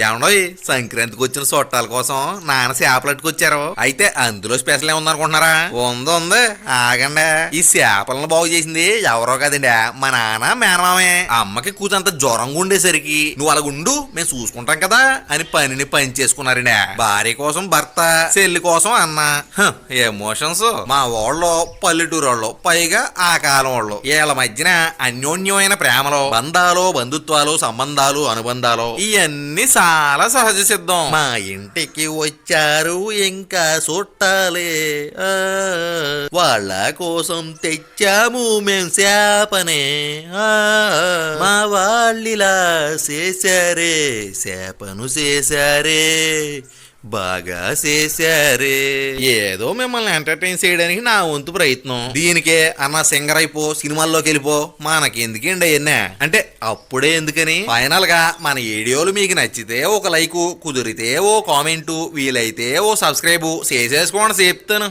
ఏమండో సంక్రాంతికి వచ్చిన చుట్టాల కోసం నాన్న చేపలట్టుకొచ్చారు. అయితే అందులో స్పెషల్ ఏముంది అనుకుంటున్నారా? ఉంది ఆగండి. ఈ చేపలను బాగు చేసింది ఎవరో కదండి, మా నాన్న మేనమామే. అమ్మకి కూతంత జ్వరంగా ఉండేసరికి నువ్వు అలాగుండు మేము చూసుకుంటాం కదా అని పనిని పని చేసుకున్నారండి. భార్య కోసం భర్త, చెల్లి కోసం అన్న. ఎమోషన్స్ మా వాళ్ళు పల్లెటూరు వాళ్ళు, పైగా ఆ కాలం వాళ్ళు. వీళ్ళ మధ్యన అన్యోన్యమైన ప్రేమలో బంధాలు, బంధుత్వాలు, సంబంధాలు, అనుబంధాలు ఇవన్నీ చాలా సహజ సిద్ధం. మా ఇంటికి వచ్చారు ఇంకా చుట్టాలే, వాళ్ళ కోసం తెచ్చాము మేం చేపనే, మా వాళ్ళిలా చేశారే, చేపను చేశారే, బాగా చేశారే. ఏదో మిమ్మల్ని ఎంటర్టైన్ చేయడానికి నా వంతు ప్రయత్నం. దీనికే అన్న సింగర్ అయిపో, సినిమాల్లోకి వెళ్ళిపో, మనకెందుకండి అవన్నీ అంటే అప్పుడే ఎందుకని. ఫైనల్ గా మన వీడియోలు మీకు నచ్చితే ఒక లైక్, కుదిరితే ఓ కామెంటు, వీలైతే ఓ సబ్స్క్రైబ్ చేసేసుకోండి చెప్తాను.